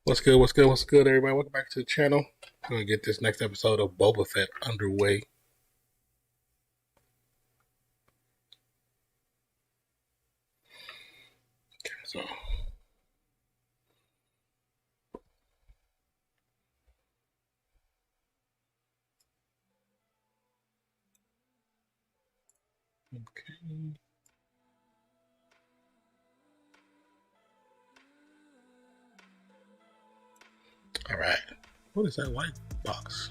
What's good? What's good? What's good, everybody? Welcome back to the channel. I'm gonna get this next episode of Boba Fett underway. Okay, so okay. All right. What is that white box?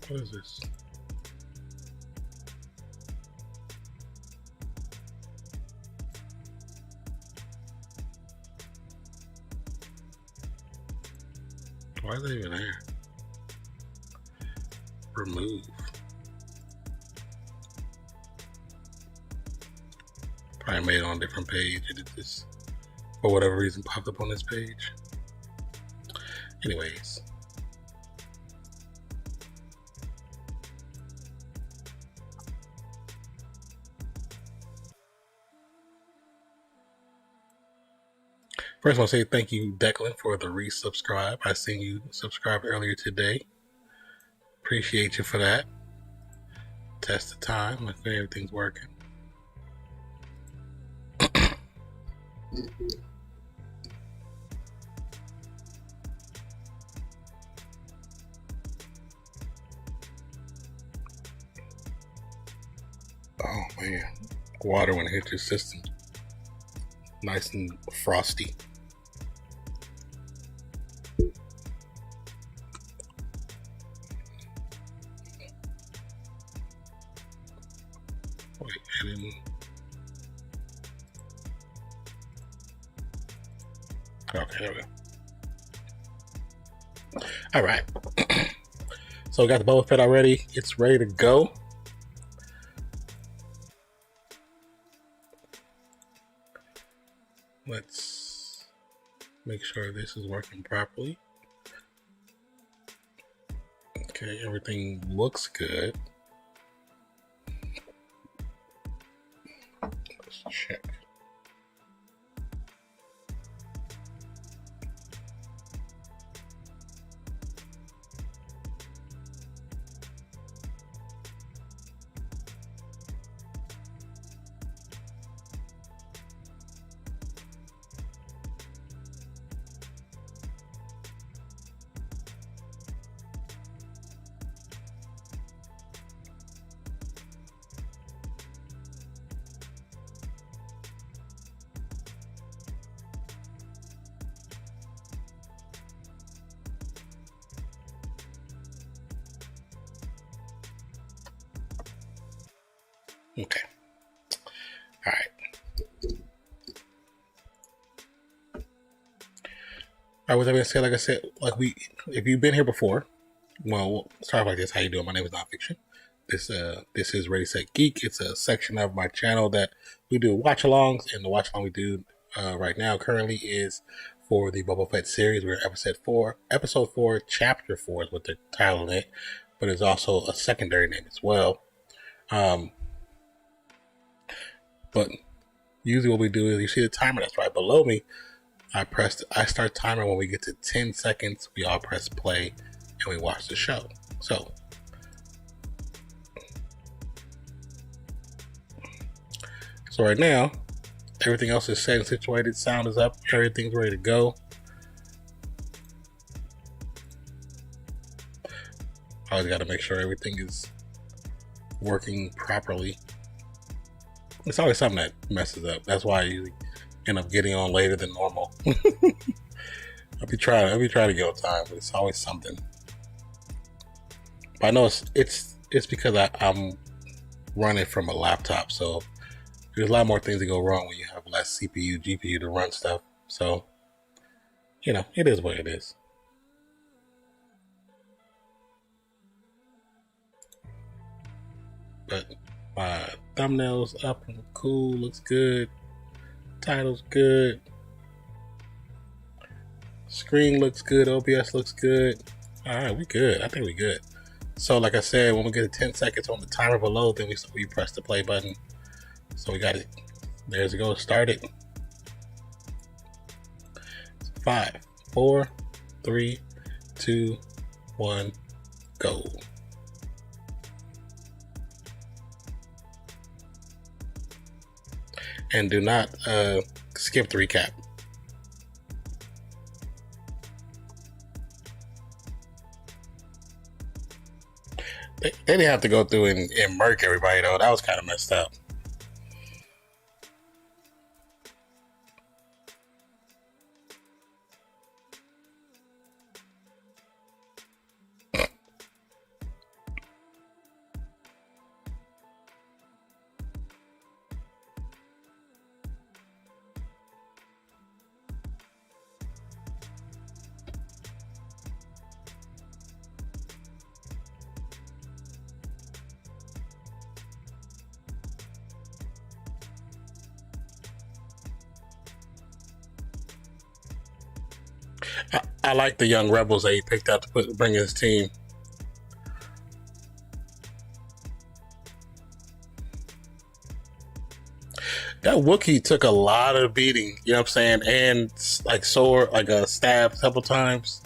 What is this? Why is that even there? Remove. Probably made it on a different page and it just, for whatever reason, popped up on this page. Anyways. First, I want to say thank you, Declan, for the resubscribe. I seen you subscribed earlier today. Appreciate you for that. Test the time, if everything's working. Oh man, water when it hits your system. Nice and frosty. Wait, I didn't. Okay, there we go. All right. So we got the Boba Fett already. It's ready to go. Let's make sure this is working properly. Okay, everything looks good. Let's check. Okay. All right. All right. With that being said, like I said, if you've been here before, well, we'll start like this. How you doing? My name is Nonpfixion. This is Readysetgeek. It's a section of my channel that we do watch-alongs, and the watch-along we do right now currently is for the Boba Fett series. We're episode 4, chapter 4 is what they're titling it, but it's also a secondary name as well. But usually what we do is, you see the timer that's right below me. I start timer when we get to 10 seconds. We all press play and we watch the show. So right now, everything else is set and situated. Sound is up. Everything's ready to go. I always got to make sure everything is working properly. It's always something that messes up. That's why I usually end up getting on later than normal. I'll be trying to get on time, but it's always something. But I know it's because I'm running from a laptop, so there's a lot more things that go wrong when you have less CPU, GPU to run stuff. So, it is what it is. But my thumbnail's up and cool, looks good. Title's good. Screen looks good. OBS looks good. All right, we good. I think we good. So, like I said, when we get to 10 seconds on the timer below, then we press the play button. So we got it. There's it go. Start it. 5, 4, 3, 2, 1, go. And do not skip the recap. They didn't have to go through and murk everybody, though. That was kind of messed up. I like the young rebels that he picked out to bring his team. That Wookiee took a lot of beating, you know what I'm saying? And like sword, like a stab a couple times.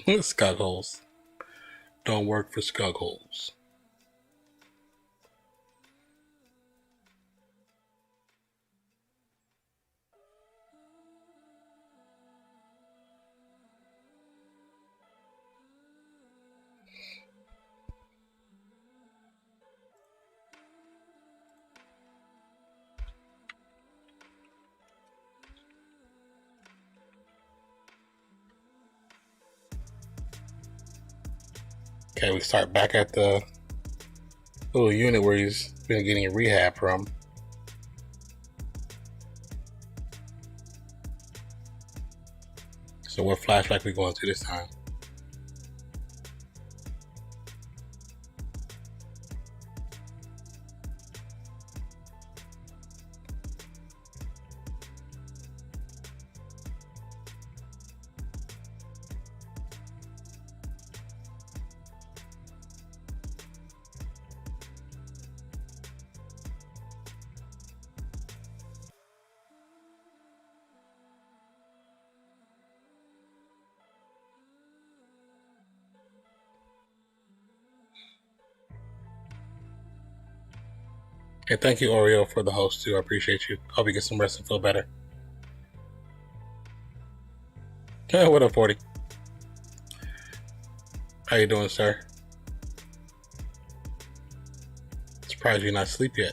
Skug holes don't work for skug holes. Okay, we start back at the little unit where he's been getting rehab from. So what flashback we going to this time? And thank you, Oreo, for the host too. I appreciate you. Hope you get some rest and feel better. What up, 40? How you doing, sir? Surprised you're not asleep yet.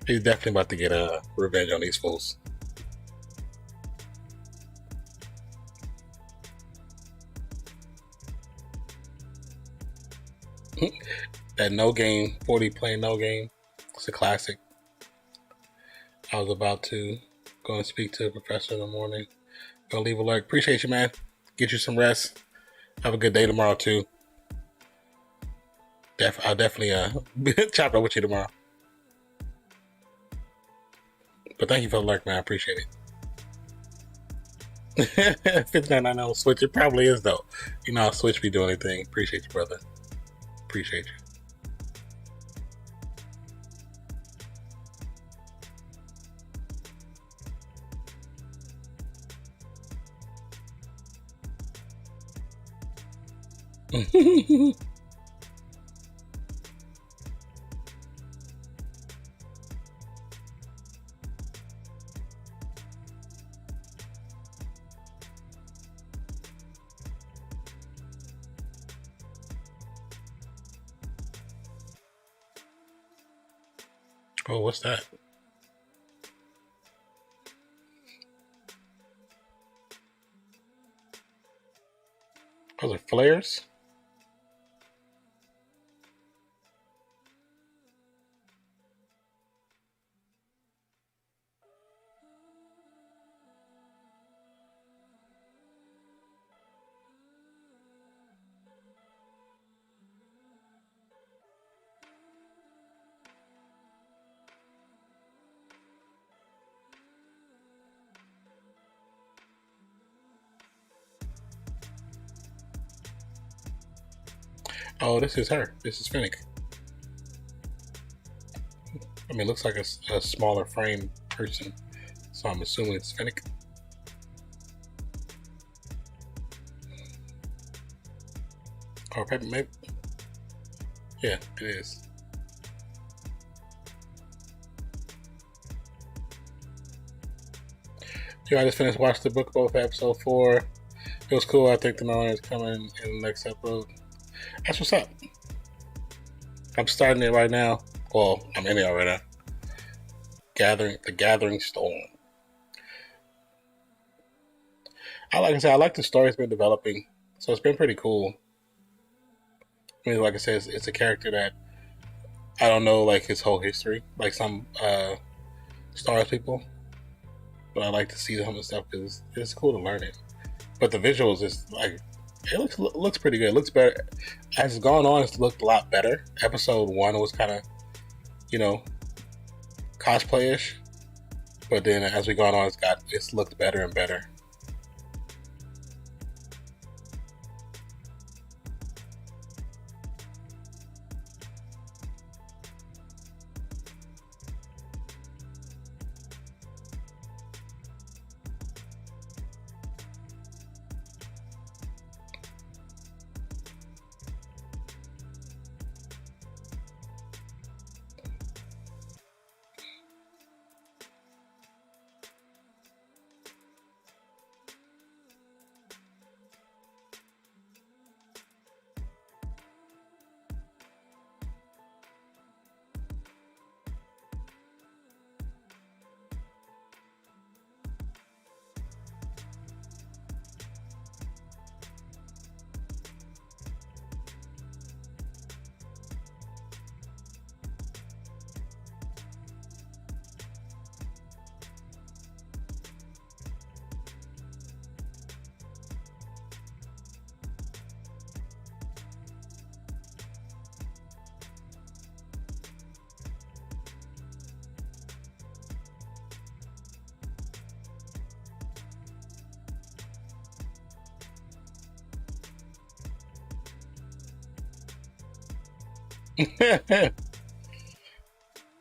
He's definitely about to get a revenge on these fools. That no game, 40 playing no game. It's a classic. I was about to go and speak to the professor in the morning. Gonna leave a lurk. Appreciate you, man. Get you some rest. Have a good day tomorrow too. I'll definitely chop up with you tomorrow. But thank you for the lurk, man. I appreciate it. 5990 Switch. It probably is though. You know how Switch be doing anything. Appreciate you, brother. Appreciate you. Oh, what's that? Those are flares? Oh, this is her. This is Fennec. I mean, it looks like a smaller frame person, so I'm assuming it's Fennec. Or maybe. Yeah, it is. Yeah, I just finished watching the Book of Boba Fett episode 4. It was cool. I think the Mandalorian is coming in the next episode. That's what's up. I'm starting it right now. Well, I'm in it already. The Gathering Storm. I like the story it's been developing. So it's been pretty cool. I mean, like I said, it's a character that I don't know like his whole history, like some Star Wars people. But I like to see some of the stuff because it's cool to learn it. But the visuals is like it looks pretty good. It looks better as it's gone on. It's looked a lot better. Episode 1 was kind of cosplayish, but then as we gone on, it's looked better and better.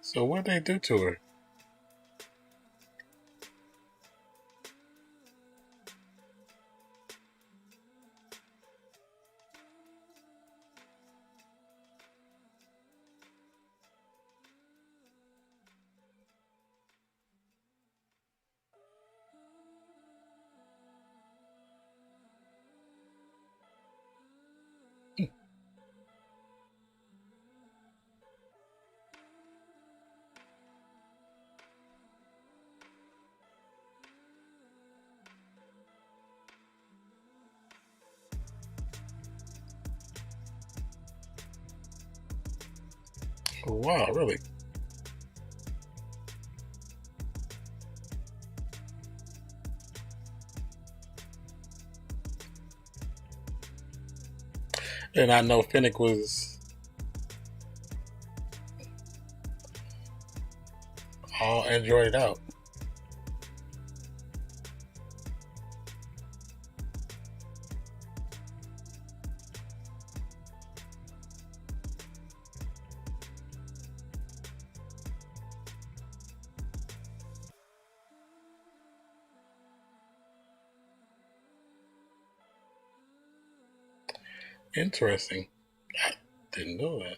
So what they do to her? Oh, wow, really? And I know Fennec was all androided out. Interesting. I didn't know that.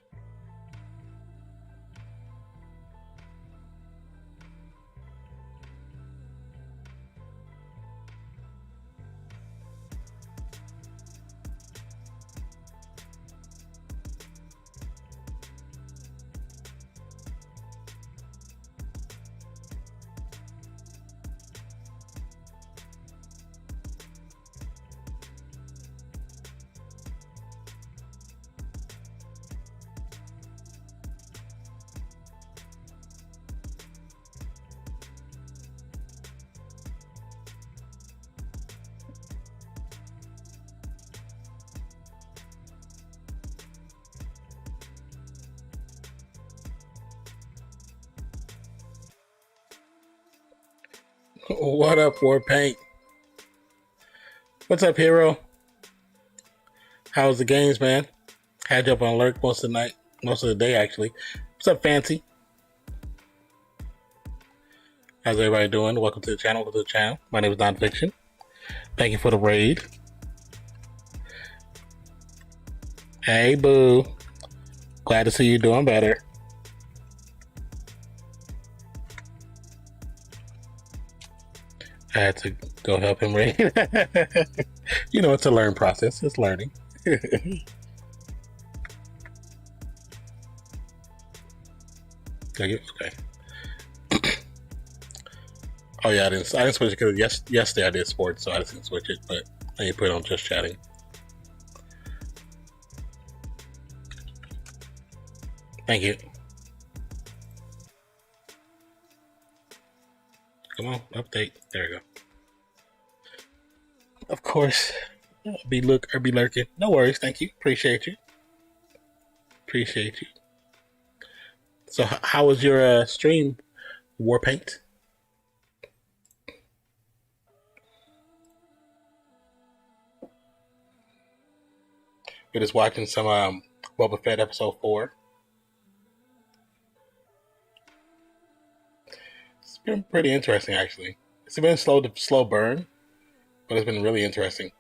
What up, Warpaint? What's up, hero? How's the games, man? Had you up on alert most of the night, most of the day actually. What's up, Fancy? How's everybody doing? Welcome to the channel. Welcome to the channel. My name is Nonpfixion. Thank you for the raid. Hey, boo. Glad to see you doing better. I had to go help him raid. You know, it's a learn process. It's learning. Okay. Oh yeah, I didn't switch it because yesterday I did sports, so I didn't switch it, but I didn't put it on just chatting. Thank you. Come on, update. There we go. Of course, I'll be lurking. No worries. Thank you. Appreciate you. So, how was your stream, Warpaint? We're just watching some Boba Fett episode 4. It's been pretty interesting, actually. It's been slow burn, but it's been really interesting.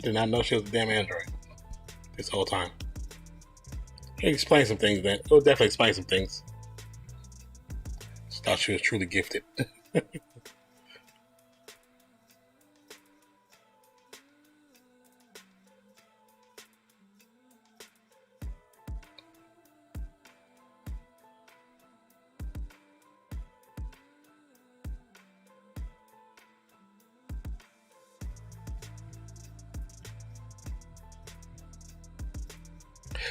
Did not know she was a damn android this whole time. It explains some things, then. It will definitely explain some things. Just thought she was truly gifted.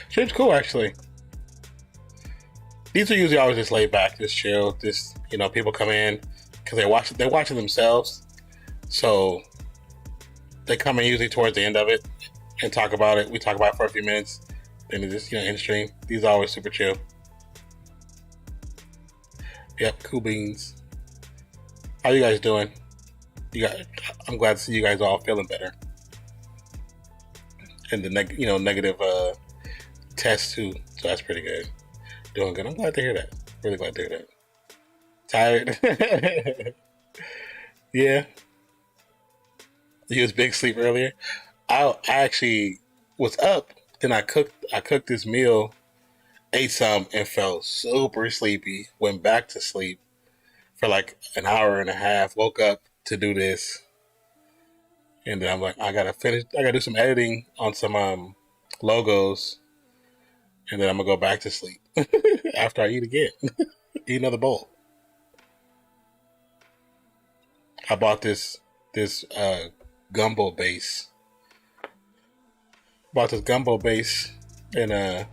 Shit's cool, actually. These are usually always just laid back, just chill, just, you know, people come in because they're watching themselves, so they come in usually towards the end of it and talk about it. We talk about it for a few minutes, then it's just, you know, in stream. These are always super chill. Yep, cool beans. How you guys doing? I'm glad to see you guys all feeling better. And the negative test too, so that's pretty good. Doing good. I'm glad to hear that. Really glad to hear that. Tired? Yeah. You was big sleep earlier. I actually was up. Then I cooked this meal, ate some, and felt super sleepy. Went back to sleep for like an hour and a half. Woke up to do this, and then I'm like, I gotta do some editing on some logos, and then I'm gonna go back to sleep after I eat again. Eat another bowl. I bought this gumbo base. And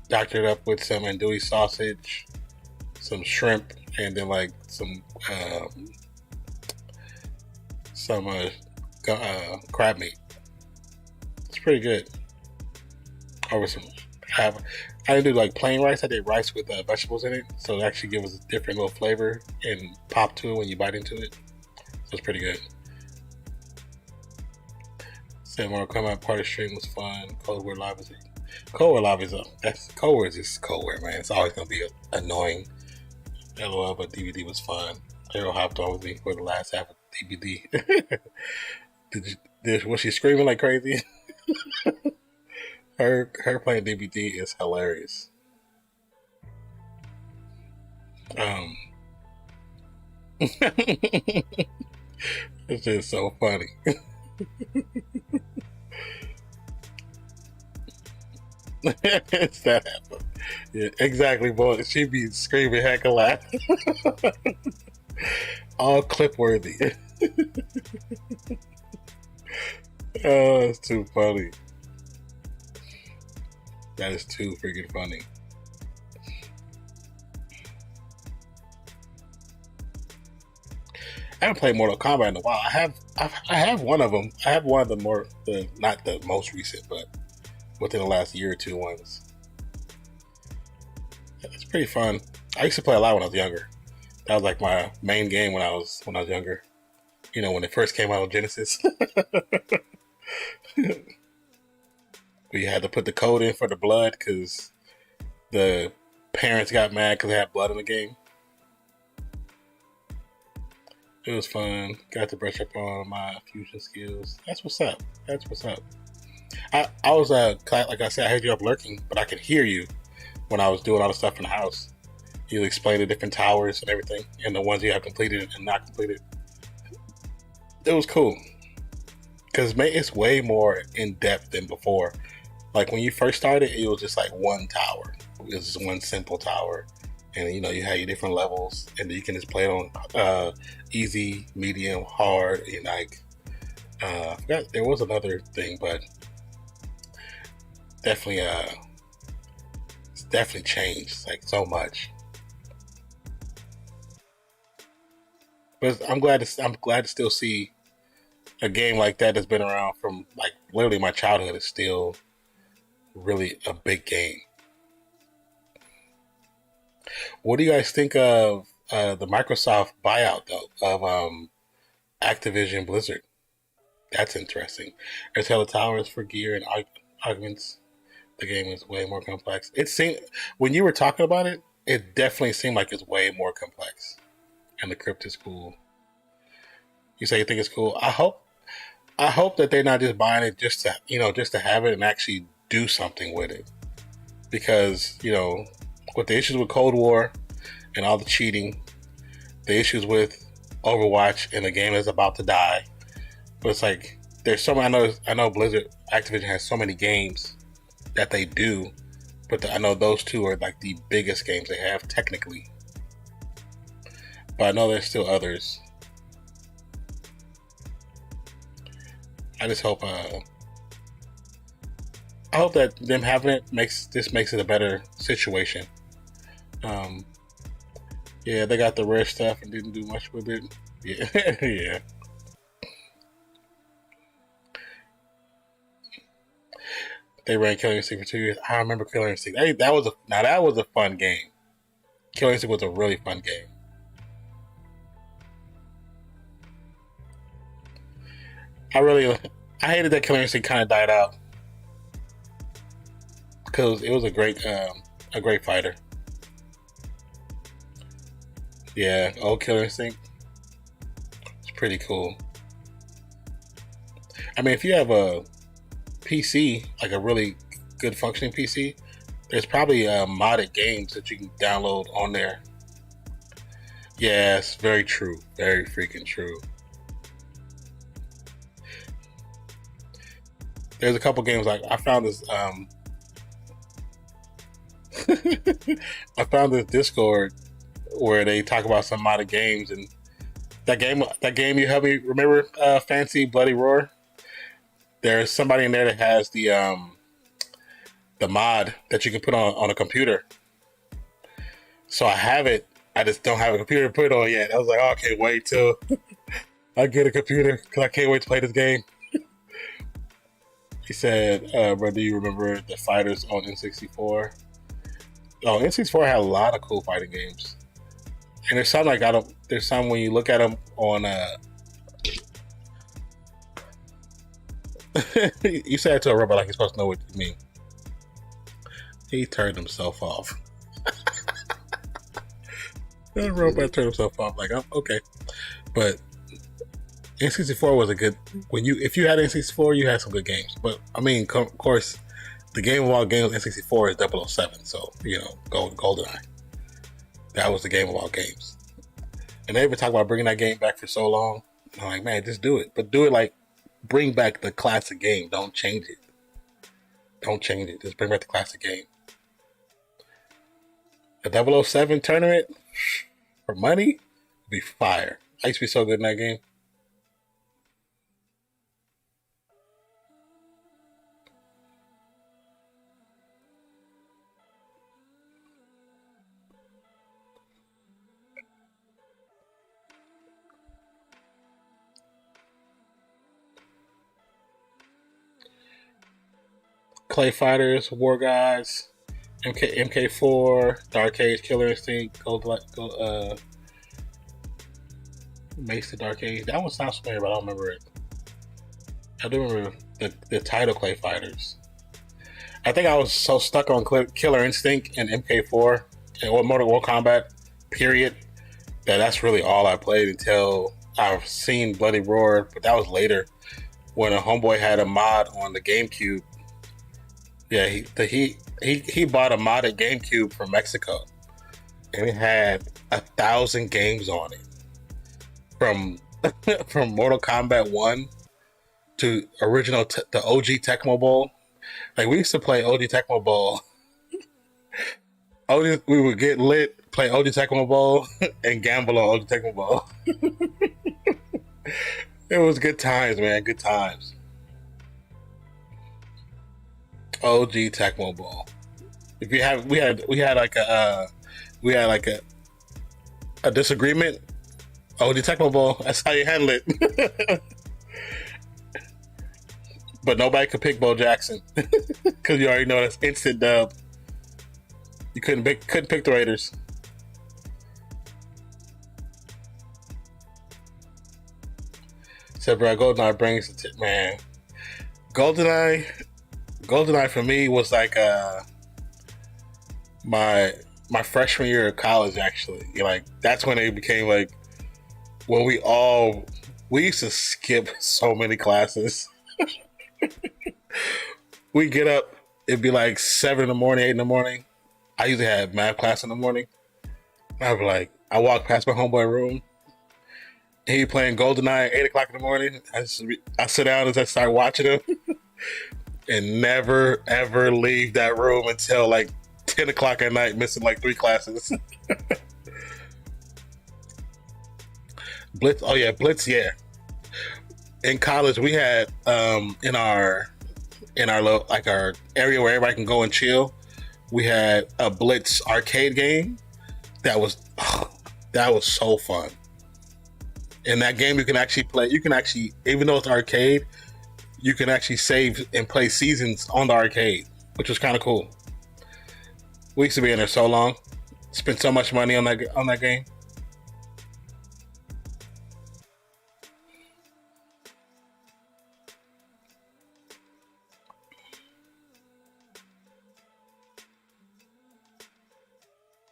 doctored up with some andouille sausage, some shrimp, and then like some crab meat. It's pretty good. over some. I didn't do like plain rice. I did rice with vegetables in it, so it actually gives a different little flavor and pop to it when you bite into it. So it's pretty good. Said Mortal Kombat part of stream was fun. Cold War Live is up. That's Cold War is just Cold War, man. It's always gonna be annoying. LOL, but DVD was fun. Arrow hopped on with me for the last half of DVD. Was she screaming like crazy? Her playing DVD is hilarious. It's just so funny. It's that happened. Yeah, exactly, boy. She be screaming heck a lot. All clip worthy. Oh, it's too funny. That is too freaking funny. I haven't played Mortal Kombat in a while. I have one of them. I have one of the not the most recent, but within the last year or two ones. It's pretty fun. I used to play a lot when I was younger. That was like my main game when I was younger. You know, when it first came out on Genesis. We had to put the code in for the blood because the parents got mad because they had blood in the game. It was fun. Got to brush up on my fusion skills. That's what's up. That's what's up. I was like I said, I had you up lurking, but I could hear you when I was doing all the stuff in the house. You explained the different towers and everything, and the ones you have completed and not completed. It was cool because it's way more in depth than before. Like when you first started, it was just like one tower. It was just one simple tower, and you know you had your different levels, and you can just play it on easy, medium, hard, and like I forgot there was another thing, but definitely it's definitely changed like so much. But I'm glad to still see a game like that that's been around from like literally my childhood is still really a big game. What do you guys think of the Microsoft buyout though of Activision Blizzard? That's interesting. There's hella towers for gear and arguments. The game is way more complex. It seemed when you were talking about it, it definitely seemed like it's way more complex. And the crypt is cool. You say you think it's cool. I hope that they're not just buying it just to have it and actually do something with it. Because, you know, with the issues with Cold War and all the cheating, the issues with Overwatch and the game is about to die. But it's like there's so many. I know Blizzard Activision has so many games that they do, but I know those two are like the biggest games they have technically. But I know there's still others. I just hope I hope that them having it makes it a better situation. Yeah, they got the rare stuff and didn't do much with it. Yeah, yeah. They ran Killer Instinct for 2 years. I remember Killer Instinct. Hey, that was a fun game. Killer Instinct was a really fun game. I hated that Killer Instinct kind of died out because it was a great fighter. Yeah, old Killer Instinct. It's pretty cool. I mean, if you have a PC, like a really good functioning PC, there's probably modded games that you can download on there. Yes, very true. Very freaking true. There's a couple games like I found this I found this Discord where they talk about some modded games, and that game you helped me remember, Fancy Bloody Roar. There's somebody in there that has the mod that you can put on a computer. So I have it. I just don't have a computer to put it on yet. I was like, oh, I can't wait till I get a computer because I can't wait to play this game. He said, "Bro, do you remember the fighters on N64?" Oh, N64 had a lot of cool fighting games, and there's some like I don't. There's some when you look at them on. You said it to a robot like he's supposed to know what you mean. He turned himself off. The robot turned himself off. Like, oh, okay, but N64 was a good. If you had N64, you had some good games. But I mean, of course, the game of all games N64 is 007. So GoldenEye. That was the game of all games. And they even talk about bringing that game back for so long. I'm like, man, just do it. But do it like, bring back the classic game. Don't change it. Don't change it. Just bring back the classic game. A 007 tournament for money would be fire. I used to be so good in that game. Clay Fighters, War Guys, MK4, Dark Age, Killer Instinct, Mace the Dark Age. That one sounds familiar, but I don't remember it. I do remember the title Clay Fighters. I think I was so stuck on Killer Instinct and MK4 and Mortal Kombat, period, that's really all I played until I've seen Bloody Roar, but that was later when a homeboy had a mod on the GameCube. Yeah, he bought a modded GameCube from Mexico, and it had 1,000 games on it, from from Mortal Kombat 1 to original the OG Tecmo Bowl. Like, we used to play OG Tecmo Bowl. We would get lit, play OG Tecmo Bowl, and gamble on OG Tecmo Bowl. It was good times, man. Good times. OG Tecmo Bowl. If you have, we had like a disagreement. OG Tecmo Bowl. That's how you handle it. But nobody could pick Bo Jackson because you already know that's instant dub. You couldn't pick the Raiders. Said, bro, GoldenEye brings it, man. GoldenEye for me was like my freshman year of college. Actually, like, that's when it became like when we used to skip so many classes. We get up, it'd be like 7 in the morning, 8 in the morning. I usually had math class in the morning. I'd be like, I walk past my homeboy room, and he playing GoldenEye at 8 o'clock in the morning. I sit down and I start watching him, and never ever leave that room until like 10 o'clock at night, missing like 3 classes. Blitz, oh yeah, Blitz, yeah. In college, we had in our like our area where everybody can go and chill, we had a Blitz arcade game that was so fun. In that game, you can actually play. You can actually, even though it's arcade, you can actually save and play seasons on the arcade, which was kind of cool. We used to be in there so long, spent so much money on that game.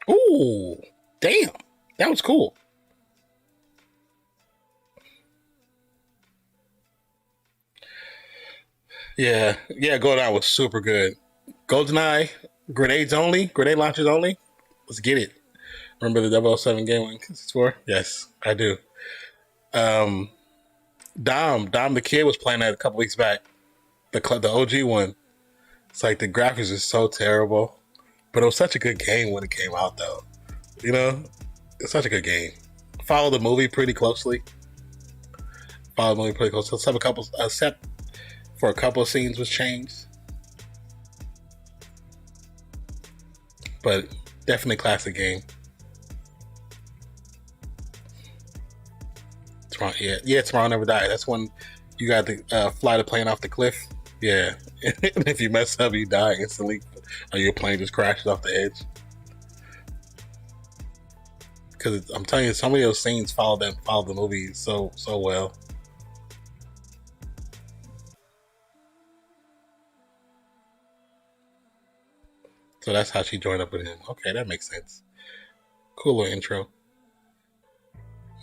Ooh, damn, that was cool. Yeah, GoldenEye was super good. GoldenEye, grenade launchers only. Let's get it. Remember the 007 game on N64? Yes, I do. Um, Dom the kid was playing that a couple weeks back. The OG one. It's like the graphics is so terrible, but it was such a good game when it came out, though. You know, it's such a good game. Follow the movie pretty closely. Except for a couple of scenes was changed, but definitely classic game. Tomorrow Never Die. That's when you got to fly the plane off the cliff. Yeah. And if you mess up, you die instantly, or your plane just crashes off the edge. Because I'm telling you, some of those scenes follow the movie so well. So that's how she joined up with him. Okay, that makes sense. Cool little intro.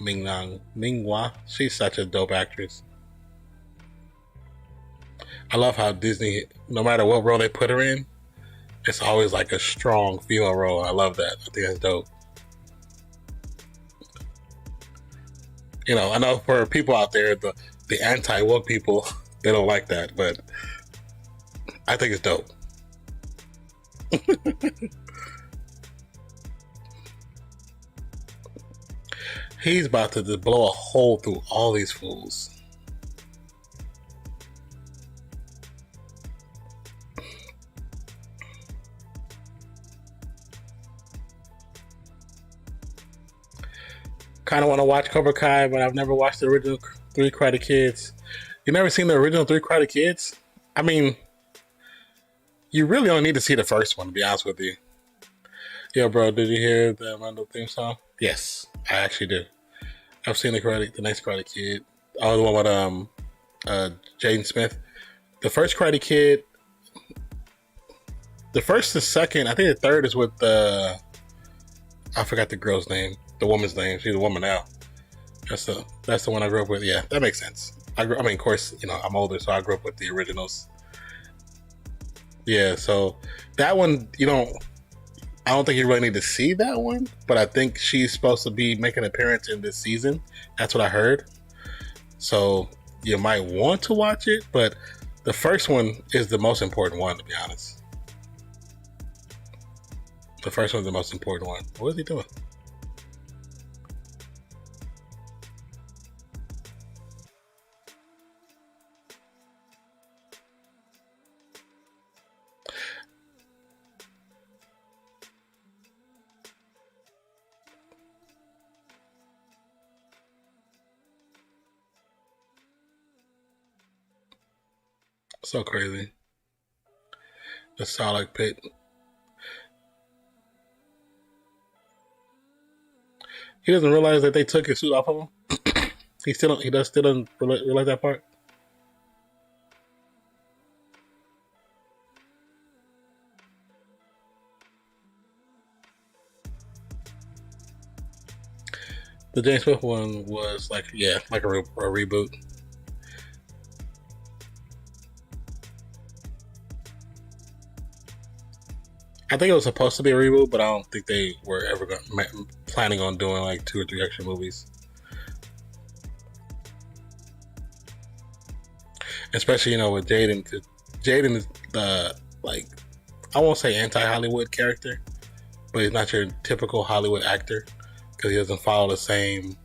Ming-Hua, she's such a dope actress. I love how Disney, no matter what role they put her in, it's always like a strong female role. I love that. I think that's dope. You know, I know for people out there, the anti-woke people, they don't like that, but I think it's dope. He's about to just blow a hole through all these fools. Kind of want to watch Cobra Kai, but I've never watched the original Three Karate Kids. You never seen the original Three Karate Kids? I mean, you really only need to see the first one, to be honest with you. Yo, bro, did you hear the Mandalorian theme song? Yes, I actually do. I've seen the next Karate Kid. Oh, the one with Jaden Smith. The first Karate Kid. The first, the second, I think the third is with I forgot the girl's name, the woman's name. She's a woman now. That's the one I grew up with. Yeah, that makes sense. I mean, of course, you know, I'm older, so I grew up with the originals. Yeah, so that one, I don't think you really need to see that one, but I think she's supposed to be making an appearance in this season. That's what I heard. So you might want to watch it, but the first one is the most important one, to be honest. The first one's the most important one. What is he doing? So crazy. The Sarlacc pit. He doesn't realize that they took his suit off of him. He still doesn't realize that part. The James Smith one was like a reboot. I think it was supposed to be a reboot, but I don't think they were ever planning on doing like 2 or 3 extra movies. Especially, with Jaden, because Jaden is I won't say anti-Hollywood character, but he's not your typical Hollywood actor because he doesn't follow the same.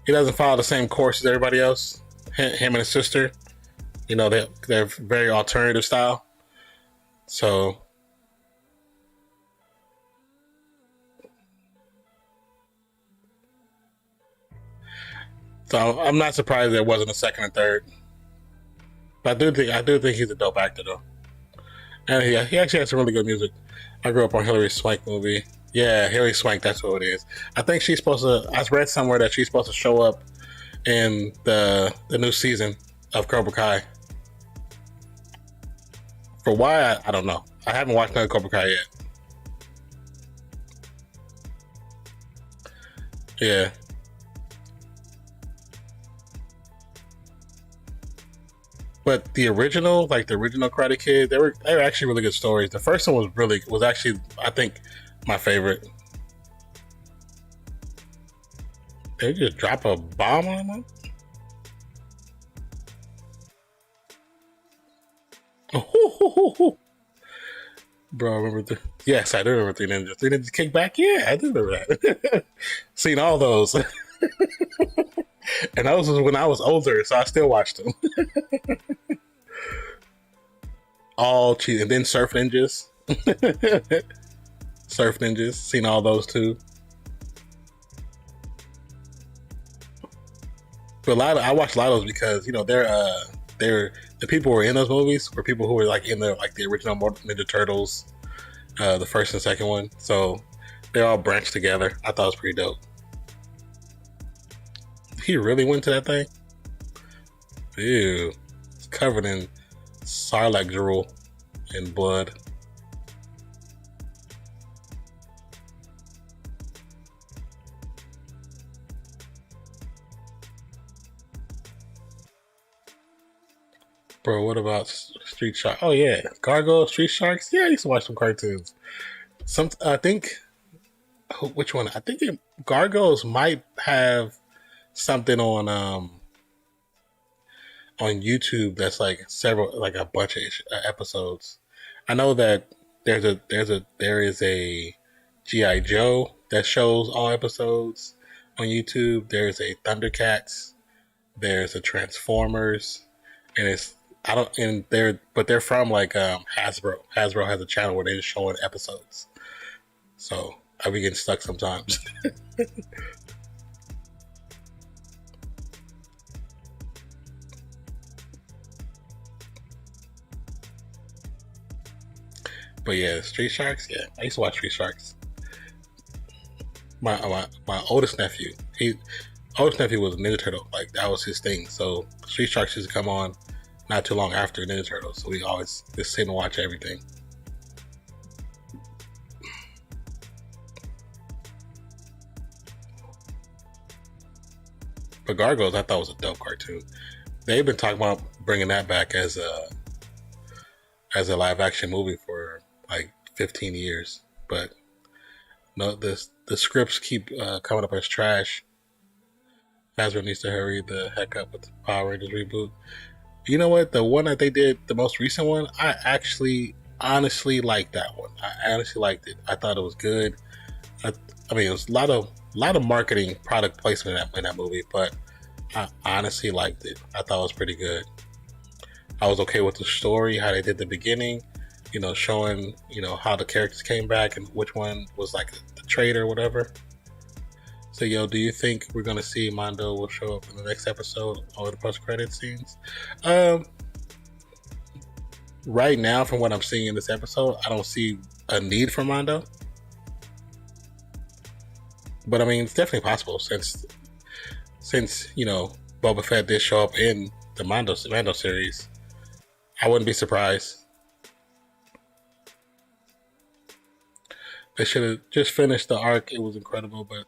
He doesn't follow the same course as everybody else. Him and his sister, they're very alternative style. So I'm not surprised there wasn't a second and third. But I do think he's a dope actor though, and he actually has some really good music. I grew up on Hilary Swank movie. Yeah, Hilary Swank, that's what it is. I think she's supposed to. I read somewhere that she's supposed to show up in the new season of Cobra Kai. For why, I don't know. I haven't watched another Cobra Kai yet. Yeah. But the original Karate Kid, they were actually really good stories. The first one was actually, I think, my favorite. They just drop a bomb on them. Bro, remember yes, I do remember Three Ninjas. Three Ninjas Kick Back? Yeah, I do remember that. Seen all those. And those was when I was older, so I still watched them. All cheese. And then Surf Ninjas. Surf Ninjas. Seen all those too. But I watched a lot of those because, they're the people who were in those movies were people who were like in the original Ninja Turtles, the first and second one. So they're all branched together. I thought it was pretty dope. He really went to that thing? Ew. It's covered in Sarlacc drool and blood. Bro, what about Street Sharks? Oh yeah, Gargoyle, Street Sharks. Yeah, I used to watch some cartoons. I think, which one? I think Gargoyles might have something on YouTube that's like a bunch of episodes. I know that there is a G.I. Joe that shows all episodes on YouTube. There's a Thundercats. There's a Transformers, and they're from like Hasbro. Hasbro has a channel where they're just showing episodes. So I be getting stuck sometimes. But yeah, Street Sharks. Yeah, I used to watch Street Sharks. My oldest nephew, was a Ninja Turtle. Like that was his thing. So Street Sharks used to come on not too long after Ninja Turtles. So we always just sit and watch everything. But Gargoyles, I thought was a dope cartoon. They've been talking about bringing that back as a live action movie for like 15 years, but no, the scripts keep coming up as trash. Hasbro needs to hurry the heck up with the Power Rangers reboot. You know what? The one that they did, the most recent one, I actually honestly liked that one. I honestly liked it. I thought it was good. I mean, it was a lot of marketing, product placement in that movie, but I honestly liked it. I thought it was pretty good. I was okay with the story, how they did the beginning, showing, how the characters came back and which one was like the traitor or whatever. So, do you think we're going to see Mondo will show up in the next episode or the post-credit scenes? Right now, from what I'm seeing in this episode, I don't see a need for Mondo. But, I mean, it's definitely possible since Boba Fett did show up in the Mando series. I wouldn't be surprised. They should have just finished the arc. It was incredible, but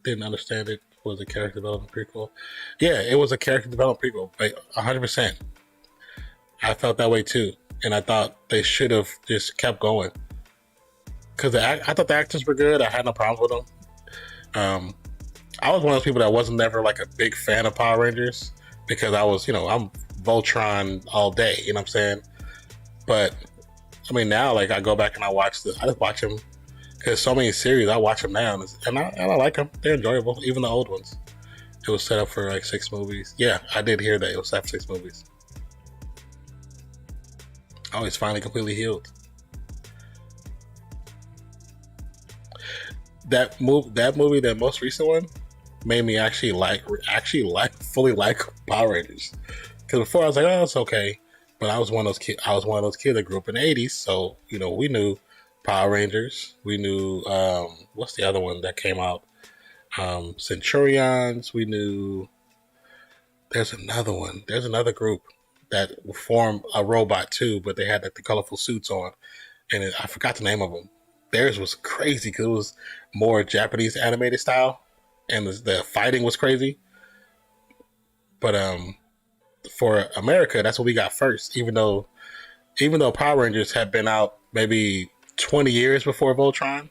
didn't understand it was a character development prequel. Yeah, it was a character development prequel, like 100%. I felt that way too, and I thought they should have just kept going because I thought the actors were good. I had no problems with them. I was one of those people that wasn't never like a big fan of Power Rangers because I was, I'm Voltron all day. You know what I'm saying? But I mean, now like I go back and I just watch them. Because so many series, I watch them now, and I like them. They're enjoyable, even the old ones. It was set up for like 6 movies. Yeah, I did hear that it was set up for 6 movies. Oh, he's finally completely healed. That movie, that most recent one, made me actually fully like Power Rangers. Because before I was like, oh, it's okay, but I was one of those kids. That grew up in the '80s, so we knew Power Rangers. We knew what's the other one that came out? Centurions. We knew there's another one. There's another group that formed a robot too, but they had like the colorful suits on, and I forgot the name of them. Theirs was crazy because it was more Japanese animated style, and the fighting was crazy. But for America, that's what we got first. Even though Power Rangers had been out maybe 20 years before Voltron,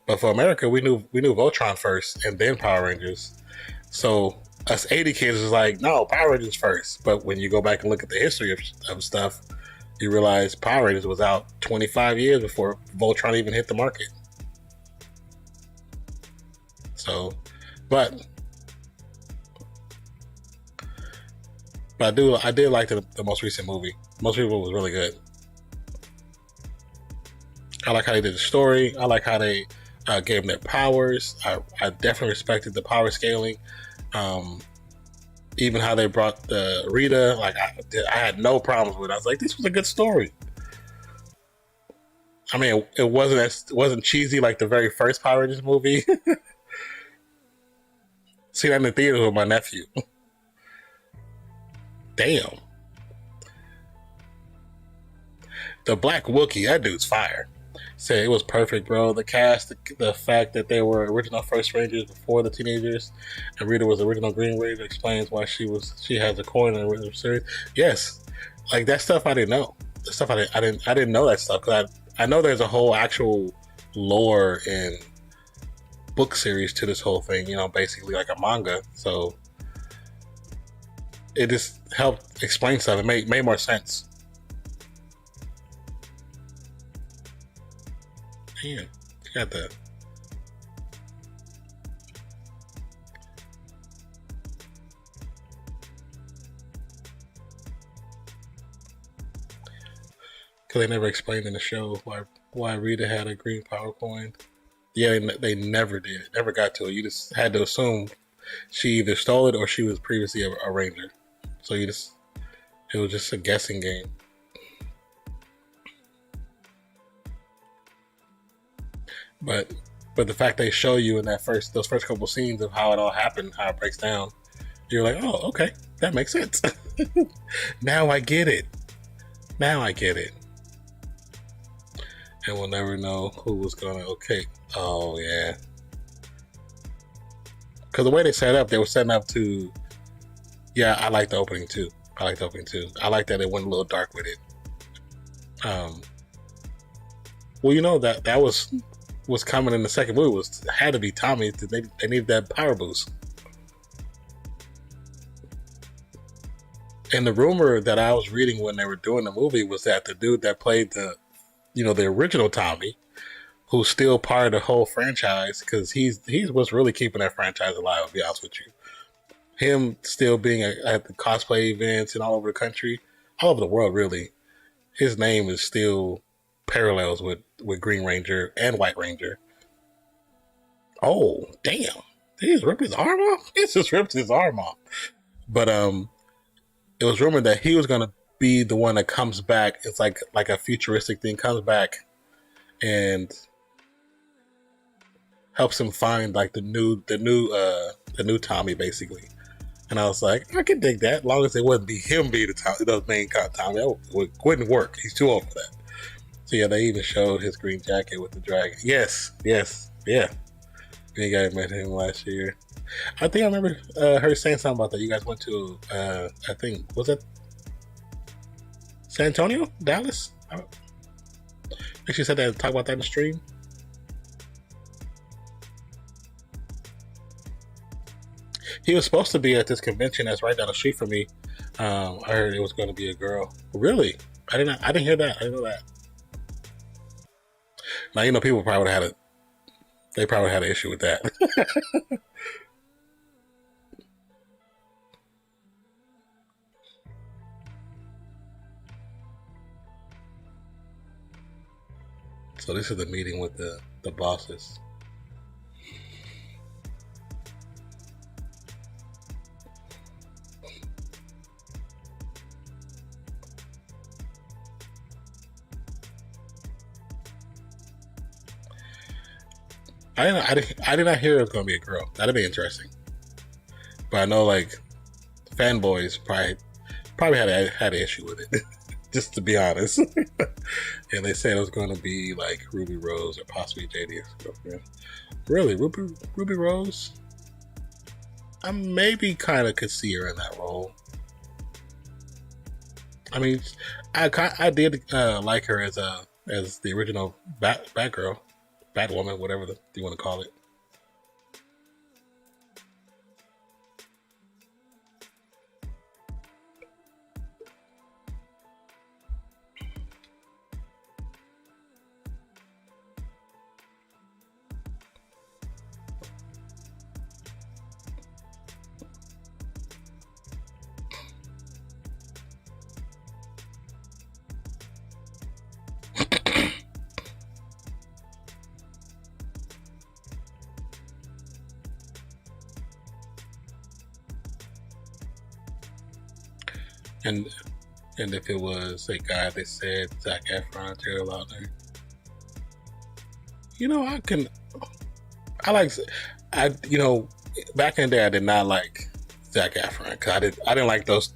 but for America, we knew Voltron first and then Power Rangers. So us 80 kids was like, no, Power Rangers first. But when you go back and look at the history of stuff, you realize Power Rangers was out 25 years before Voltron even hit the market. So, but I did like the most recent movie. Most recent movie was really good. I like how they did the story. I like how they gave them their powers. I definitely respected the power scaling. Even how they brought the Rita, like I had no problems with it. I was like, this was a good story. I mean, it wasn't cheesy like the very first Power Rangers movie. See that in the theater with my nephew. Damn. The Black Wookiee, that dude's fire. Say it was perfect, bro. The cast, the fact that they were original First Rangers before the teenagers, and Rita was the original Green Ranger explains why she has a coin in the original series. Yes, like that stuff I didn't know. The stuff I didn't know that stuff because I know there's a whole actual lore and book series to this whole thing. You know, basically like a manga. So it just helped explain stuff. It made more sense. Damn, you got that. Because they never explained in the show why Rita had a green power coin. Yeah, they never did. Never got to it. You just had to assume she either stole it or she was previously a ranger. So it was just a guessing game. But the fact they show you in those first couple scenes of how it all happened, how it breaks down, you're like, oh, okay, that makes sense. Now I get it. And we'll never know who was gonna. Okay. Oh yeah. Because the way they set up, they were setting up to. Yeah, I like the opening too. I like that it went a little dark with it. Well, you know that was coming in the second movie had to be Tommy. They needed that power boost. And the rumor that I was reading when they were doing the movie was that the dude that played the original Tommy, who's still part of the whole franchise, because he's what's really keeping that franchise alive, I'll be honest with you. Him still being at the cosplay events and all over the country, all over the world, really. His name is still parallels with Green Ranger and White Ranger. Oh, damn. He just ripped his arm off? He just ripped his arm off. But it was rumored that he was going to be the one that comes back. It's like a futuristic thing, comes back and helps him find like the new Tommy, basically. And I was like, I could dig that, as long as it wouldn't be him being the main Tommy. That wouldn't work. He's too old for that. So yeah, they even showed his green jacket with the dragon. Yes, yeah. You guys met him last year. I think I remember her saying something about that. You guys went to, I think, was it San Antonio? Dallas? I think she said that, talk about that in the stream. He was supposed to be at this convention that's right down the street from me. I heard it was going to be a girl. Really? I didn't hear that. I didn't know that. Now, people probably would have had they probably had an issue with that. So this is the meeting with the bosses. I did not hear it was going to be a girl. That'd be interesting. But I know like fanboys probably had an issue with it. Just to be honest. And they said it was going to be like Ruby Rose or possibly JD's girlfriend. Really, Ruby Rose? I maybe kind of could see her in that role. I mean, I did like her as the original Batgirl, Batwoman, whatever you want to call it. And if it was a guy that said Zac Efron, Taylor Lautner, back in the day I did not like Zac Efron because I didn't like those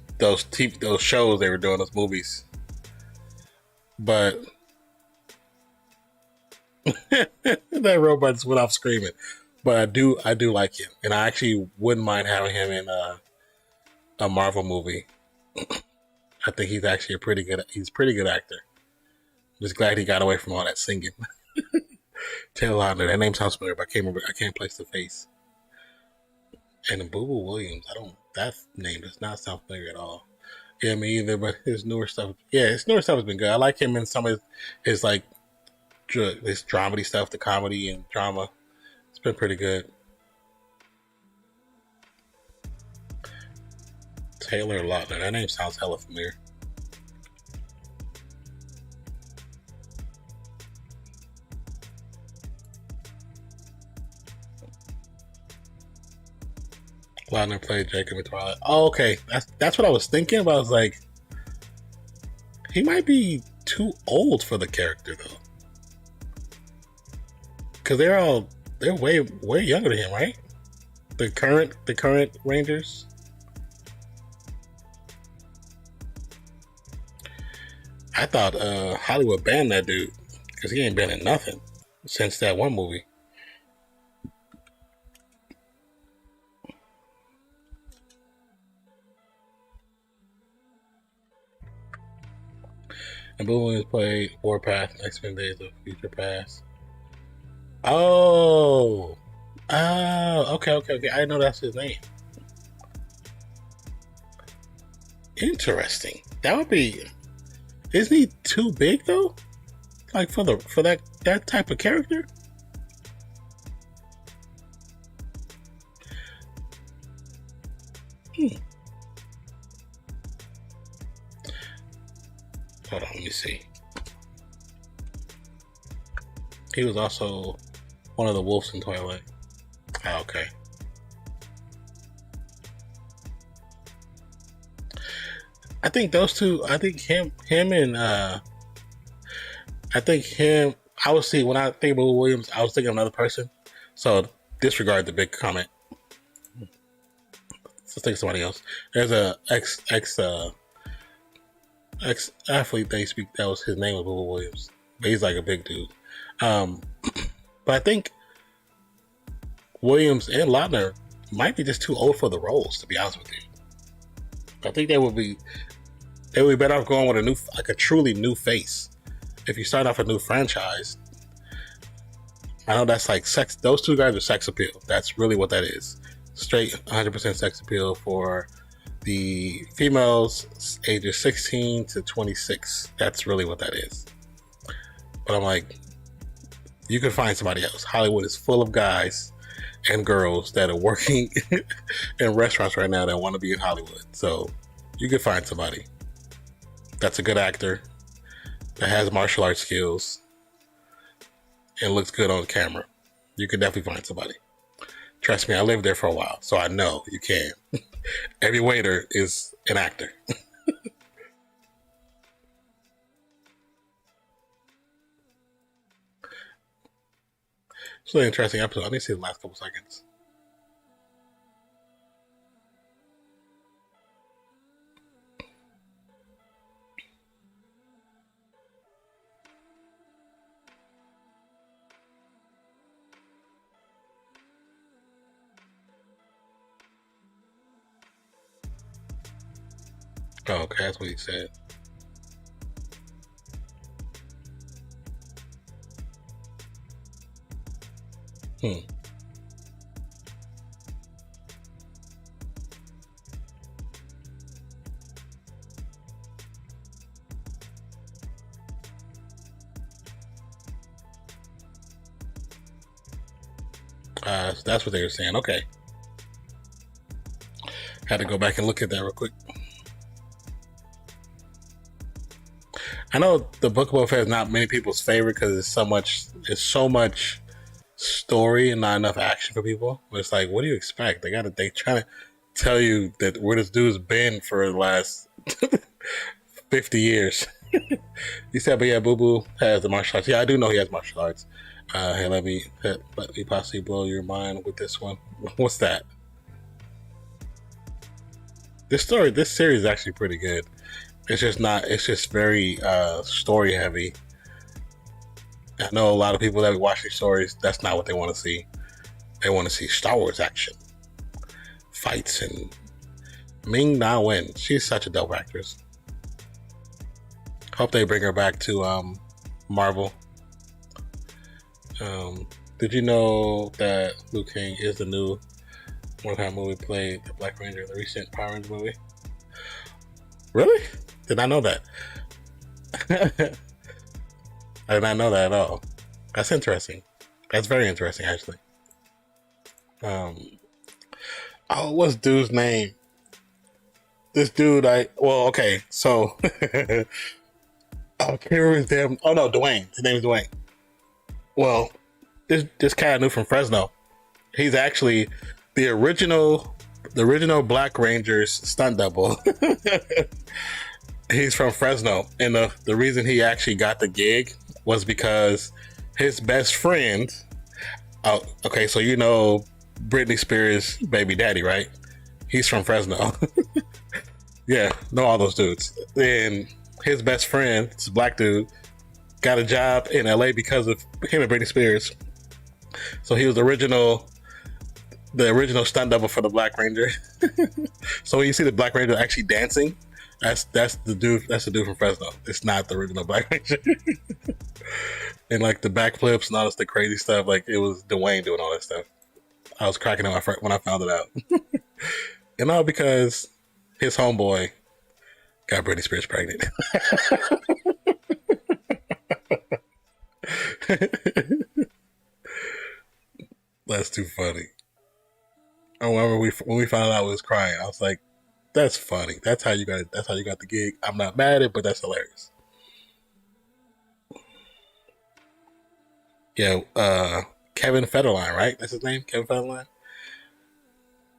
shows they were doing, those movies. But that robot just went off screaming. But I do like him, and I actually wouldn't mind having him in a Marvel movie. I think he's actually a pretty good actor. I'm just glad he got away from all that singing. Taylor Lautner, that name sounds familiar, but I can't place the face. And Boo Williams, that name does not sound familiar at all. Yeah, me either, but his newer stuff has been good. I like him in some of his like this dramedy stuff, the comedy and drama. It's been pretty good. Taylor Lautner, that name sounds hella familiar. Lautner played Jacob in Twilight. Oh, okay. That's what I was thinking, but I was like, he might be too old for the character though. Because they're way younger than him, right? The current Rangers. I thought Hollywood banned that dude because he ain't been in nothing since that one movie. And Boo Williams played Warpath in X-Men Days of Future Past. Oh, okay. I didn't know that's his name. Interesting. That would be. Isn't he too big though? Like for that type of character? Hold on, let me see. He was also one of the wolves in Twilight. Oh, okay. I think those two. I think him, and I think him. I would see when I think about Williams, I was thinking of another person. So disregard the big comment. Let's think of somebody else. There's a ex athlete they speak. That was his name was Boo Williams. But he's like a big dude. But I think Williams and Lautner might be just too old for the roles, to be honest with you. I think they would be better off going with a truly new face. If you start off a new franchise, I know that's like sex. Those two guys are sex appeal. That's really what that is. Straight 100% sex appeal for the females ages 16 to 26. That's really what that is. But I'm like, you can find somebody else. Hollywood is full of guys and girls that are working in restaurants right now that want to be in Hollywood. So you could find somebody that's a good actor, that has martial arts skills, and looks good on camera. You could definitely find somebody. Trust me, I lived there for a while, so I know you can. Every waiter is an actor. It's an interesting episode. I need to see the last couple seconds. Oh, okay, that's what he said. So that's what they were saying. Okay. Had to go back and look at that real quick. I know the Book of Boba Fett is not many people's favorite because it's so much story and not enough action for people. But it's like, what do you expect? They trying to tell you that where this dude's been for the last 50 years. He said, but yeah, Boo Boo has the martial arts. Yeah, I do know he has martial arts. Hey, let me possibly blow your mind with this one. What's that? This series is actually pretty good. It's just not. It's just very story heavy. I know a lot of people that watch these stories. That's not what they want to see. They want to see Star Wars action, fights, and Ming Na Wen. She's such a dope actress. Hope they bring her back to Marvel. Did you know that Liu Kang is the new one time movie played the Black Ranger in the recent Power Rangers movie? Really? Did not know that. I did not know that at all. That's interesting. That's very interesting, actually. What's dude's name? This dude, okay, so I can't remember his damn. Oh no, Dwayne. His name is Dwayne. Well, this cat I knew from Fresno. He's actually the original Black Ranger's stunt double. He's from Fresno, and the reason he actually got the gig was because his best friend. Oh, okay, so you know Britney Spears' baby daddy, right? He's from Fresno. Yeah, know all those dudes. And his best friend, this black dude, got a job in LA because of him and Britney Spears. So he was the original stunt double for the Black Ranger. So when you see the Black Ranger actually dancing, that's the dude from Fresno. It's not the original Black Ranger. And like the backflips and all this the crazy stuff, like it was Dwayne doing all that stuff. I was cracking up when I found it out. And all because his homeboy got Britney Spears pregnant. That's too funny. I remember when we found out I was crying. I was like, "That's funny. That's how you got it. That's how you got the gig." I'm not mad at it, but that's hilarious. Yeah, Kevin Federline, right? That's his name, Kevin Federline.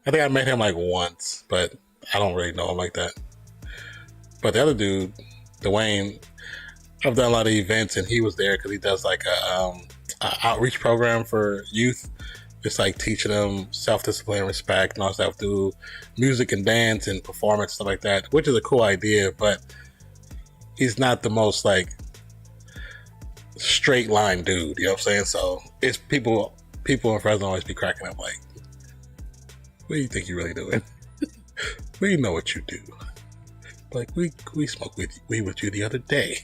I think I met him like once, but I don't really know him like that. But the other dude, Dwayne, I've done a lot of events, and he was there because he does like a outreach program for youth. It's like teaching them self-discipline, respect, and all stuff through music and dance and performance, stuff like that, which is a cool idea, but he's not the most like straight line dude, you know what I'm saying? So it's people in Fresno always be cracking up like, what do you think you're really doing? We know what you do. Like we smoked weed with you the other day.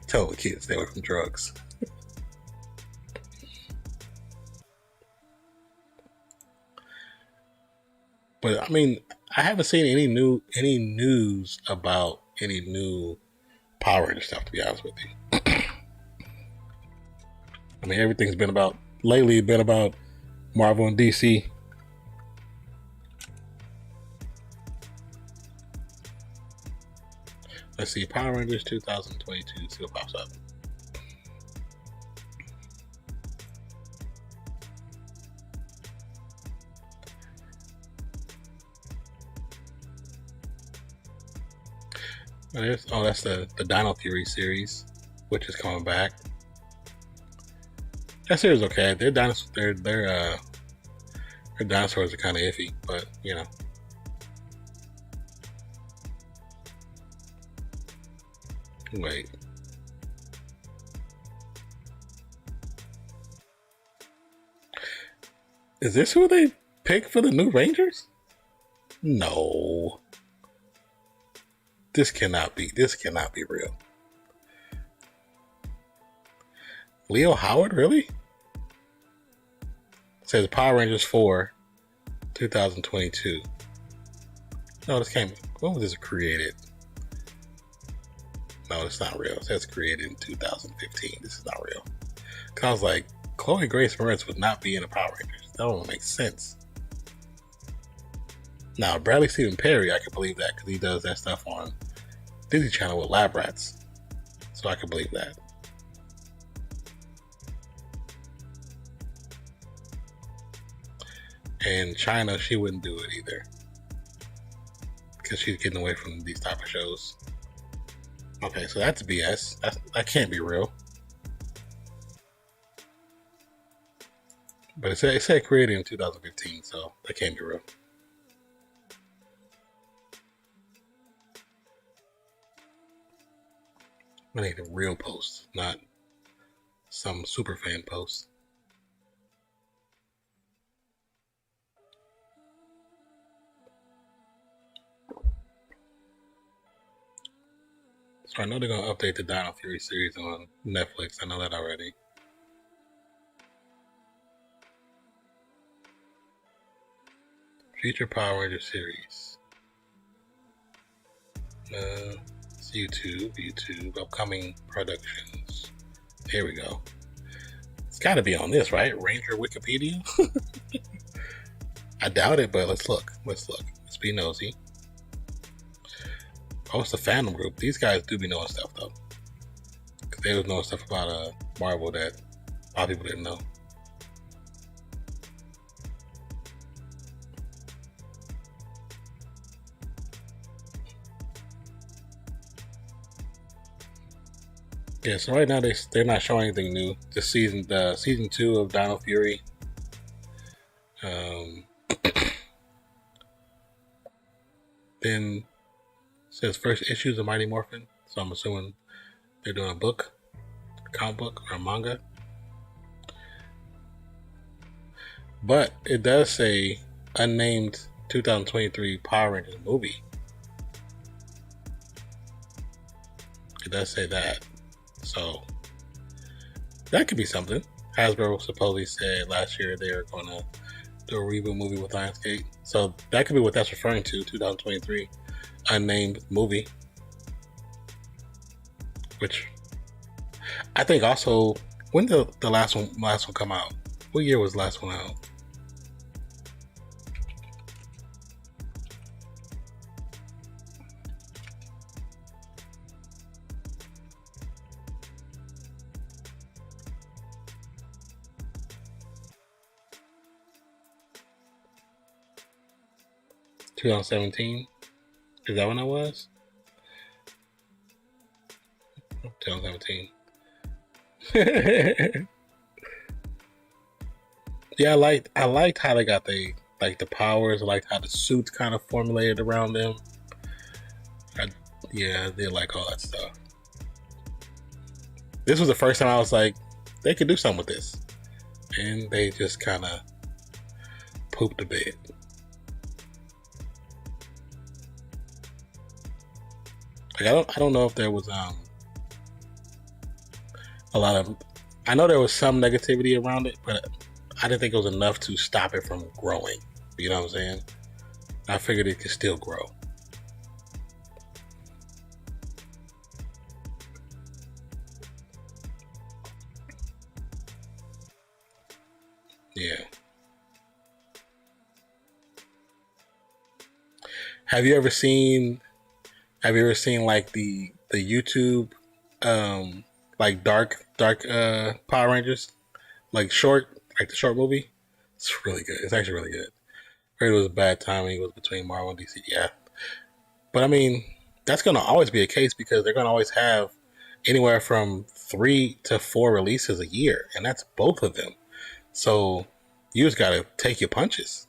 Tell the kids stay away from drugs. But I mean, I haven't seen any news about any new Power Ranger stuff, to be honest with you. I mean, everything's been about Marvel and DC. Let's see, Power Rangers 2022. See what pops up. That's the Dino Fury series, which is coming back. That series is okay. Their dinosaurs are kind of iffy, but you know. Wait. Is this who they picked for the new Rangers? No. This cannot be real. Leo Howard, really? It says Power Rangers 4, 2022. No, when was this created? No, it's not real. It says created in 2015. This is not real. Cause I was like, Chloe Grace Moretz would not be in the Power Rangers. That don't make sense. Now, Bradley Stephen Perry, I can believe that because he does that stuff on Disney Channel with Lab Rats. So I can believe that. And China, she wouldn't do it either. because she's getting away from these type of shows. Okay, so that's BS. That can't be real. But it said created in 2015, so that can't be real. I need a real post, not some super fan post. So I know they're going to update the Dino Fury series on Netflix. I know that already. Future Power Ranger series. It's YouTube, upcoming productions. Here we go. It's got to be on this, right? Ranger Wikipedia? I doubt it, but let's look. Let's be nosy. Oh, it's the fandom group. These guys do be knowing stuff, though. Because they was knowing stuff about Marvel that a lot of people didn't know. Yeah, so right now they're not showing anything new. Just season 2 of Dino Fury. Then says first issues of Mighty Morphin. So I'm assuming they're doing a book, a comic book, or a manga. But it does say unnamed 2023 Power Rangers movie. It does say that. So that could be something. Hasbro supposedly said last year they were going to do a reboot movie with Lionsgate. So that could be what that's referring to, 2023 unnamed movie. Which I think also, when did the last one come out? What year was the last one out? $2017? Is that when it was? 2017. Yeah, I liked how they got the powers. I liked how the suits kind of formulated around them. I did like all that stuff. This was the first time I was like, they could do something with this, and they just kind of pooped a bit. Like, I don't know if there was a lot of. I know there was some negativity around it, but I didn't think it was enough to stop it from growing. You know what I'm saying? I figured it could still grow. Yeah. Have you ever seen like the YouTube like dark Power Rangers, like the short movie? It's really good. It's actually really good. I heard it was bad timing. It was between Marvel and DC. Yeah, but I mean, that's gonna always be a case because they're gonna always have anywhere from 3 to 4 releases a year, and that's both of them. So you just gotta take your punches.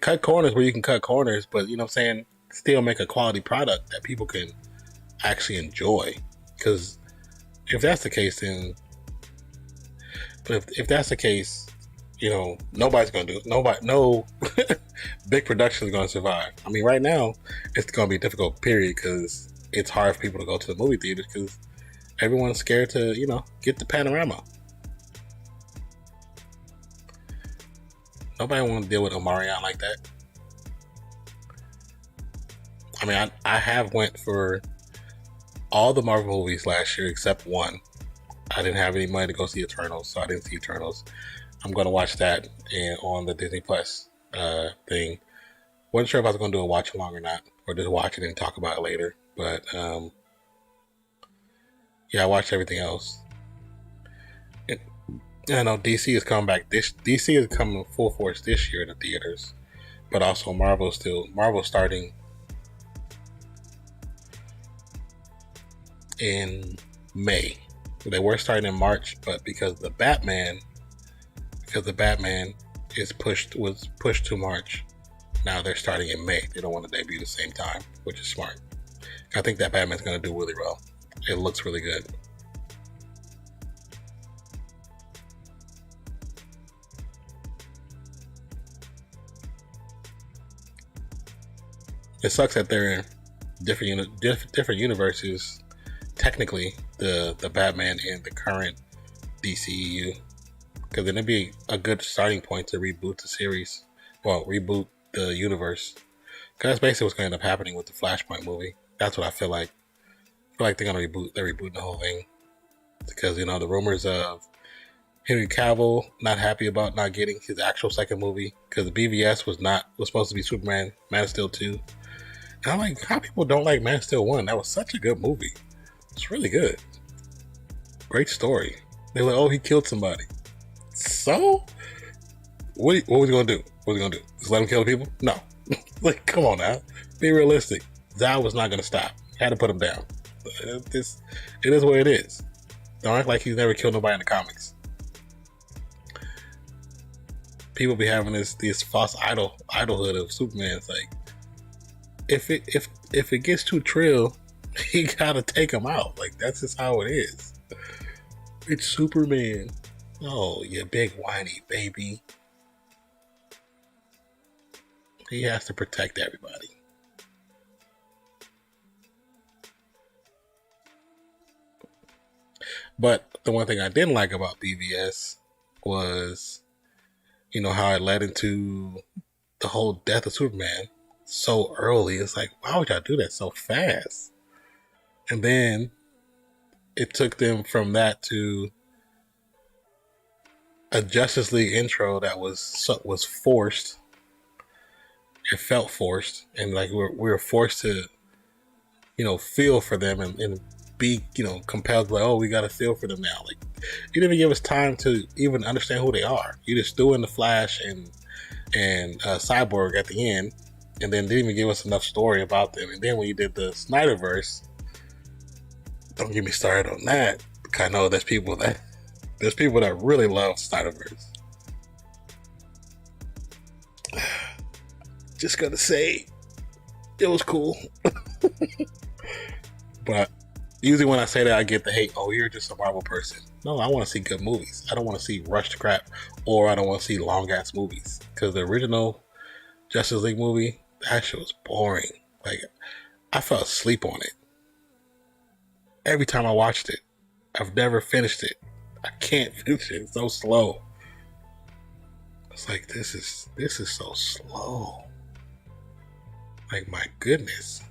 Cut corners where you can cut corners, but you know what I'm saying, still make a quality product that people can actually enjoy. Because if that's the case, then if that's the case, you know, nobody's gonna do it. No big production is gonna survive. I mean, right now it's gonna be a difficult period because it's hard for people to go to the movie theaters because everyone's scared to, you know, get the panorama. Nobody want to deal with Omarion like that. I mean, I have went for all the Marvel movies last year except one. I didn't have any money to go see Eternals, so I didn't see Eternals. I'm going to watch that on the Disney Plus thing. Wasn't sure if I was going to do a watch along or not, or just watch it and talk about it later. But yeah, I watched everything else. I know DC is coming back. DC is coming full force this year in the theaters. but also Marvel's starting in May. They were starting in March, but because the Batman was pushed to March, now they're starting in May. They don't want to debut at the same time, which is smart. I think that Batman's going to do really well. It looks really good. It sucks that they're in different universes. Technically, the Batman in the current DCEU, because then it'd be a good starting point to reboot the series. Well, reboot the universe, because that's basically what's going to end up happening with the Flashpoint movie. That's what I feel like. I feel like they're going to reboot. They're rebooting the whole thing because the rumors of Henry Cavill not happy about not getting his actual second movie because the BVS was supposed to be Superman, Man of Steel 2. And I'm like, how people don't like Man of Steel 1? That was such a good movie. It's really good. Great story. They were like, oh, he killed somebody. So? What was he going to do? What was he going to do? Just let him kill the people? No. Like, come on now. Be realistic. Zao was not going to stop. Had to put him down. It is what it is. Don't act like he's never killed nobody in the comics. People be having this false idolhood of Superman. It's like, if it gets too trill, he gotta take him out. Like, that's just how it is. It's Superman. Oh, you big whiny baby. He has to protect everybody. But the one thing I didn't like about BVS was, how it led into the whole death of Superman so early. It's like, why would y'all do that so fast? And then it took them from that to a Justice League intro that was forced. It felt forced, and like we were forced to, feel for them and be, compelled, like, oh, we got to feel for them now. Like, you didn't even give us time to even understand who they are. You just threw in the Flash and Cyborg at the end, and then didn't even give us enough story about them. And then when you did the Snyderverse, don't get me started on that. I know there's people that really love Snyderverse. Just gonna say, it was cool. But usually when I say that, I get the hate. Oh, you're just a Marvel person. No, I want to see good movies. I don't want to see rushed crap, or I don't want to see long ass movies. Because the original Justice League movie, that shit was boring. Like, I fell asleep on it every time I watched it. I've never finished it. I can't finish it. It's so slow. It's like, this is so slow. Like, my goodness.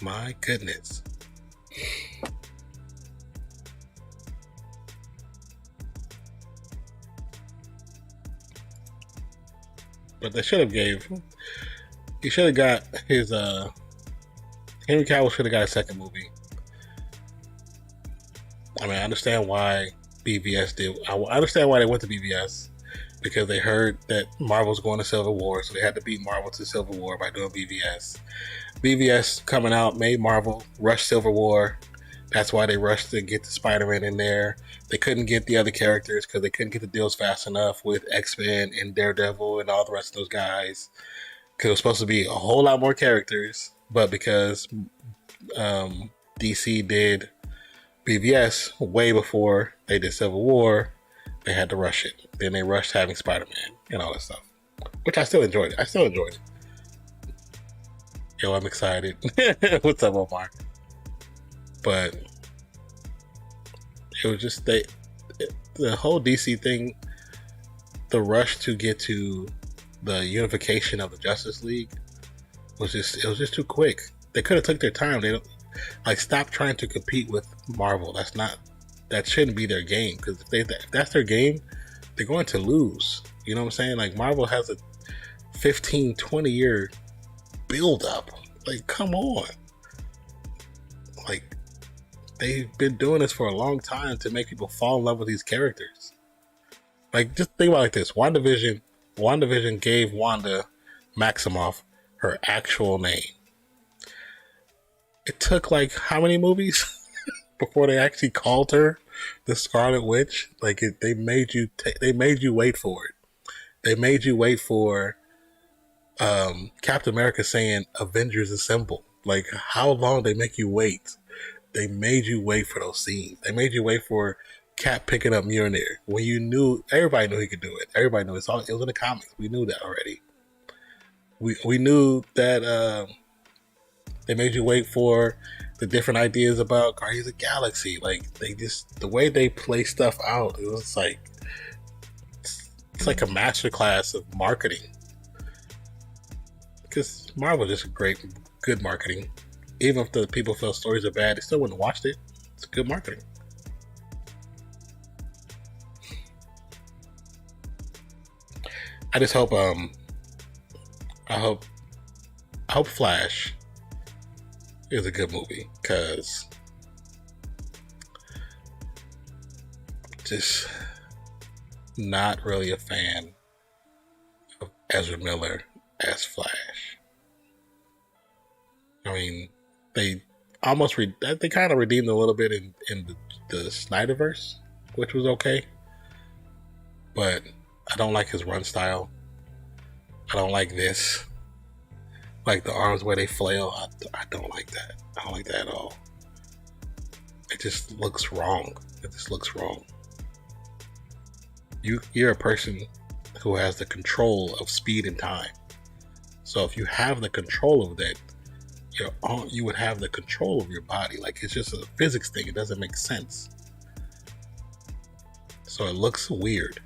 My goodness. But they should have he should have got his, Henry Cavill should have got a second movie. I mean, I understand why BVS did. I understand why they went to BVS, because they heard that Marvel's going to Civil War, so they had to beat Marvel to Civil War by doing BVS. BVS coming out made Marvel rush Civil War. That's why they rushed to get the Spider-Man in there. They couldn't get the other characters because they couldn't get the deals fast enough with X-Men and Daredevil and all the rest of those guys. Because it was supposed to be a whole lot more characters, but because DC did BVS way before they did Civil War, they had to rush it. Then they rushed having Spider-Man and all that stuff, which I still enjoyed it. Yo, I'm excited. What's up, Omar? But it was just the whole DC thing, the rush to get to the unification of the Justice League was just too quick. They could have took their time. They don't stop trying to compete with Marvel. That shouldn't be their game, because if that's their game, they're going to lose. You know what I'm saying? Like, Marvel has a 15-20 year build up. Like, come on. Like, they've been doing this for a long time to make people fall in love with these characters. Like, just think about it like this: WandaVision gave Wanda Maximoff her actual name. It took like how many movies before they actually called her the Scarlet Witch? Like, they made you wait for it. They made you wait for Captain America saying "Avengers Assemble." Like, how long they make you wait? They made you wait for those scenes. They made you wait for Cap picking up Mjolnir when you knew everybody knew he could do it. Everybody knew it was in the comics. We knew that already. We knew that they made you wait for the different ideas about Guardians of the Galaxy. Like, the way they play stuff out, it was like it's like a masterclass of marketing. Because Marvel is just good marketing. Even if the people feel stories are bad, they still wouldn't have watched it. It's good marketing. I just hope I hope Flash is a good movie, because just not really a fan of Ezra Miller as Flash. I mean, they they kind of redeemed a little bit in the Snyderverse, which was okay, but I don't like his run style. I don't like this. Like the arms where they flail. I don't like that. I don't like that at all. It just looks wrong. It just looks wrong. You're a person who has the control of speed and time. So if you have the control of that, you would have the control of your body. Like, it's just a physics thing. It doesn't make sense. So it looks weird.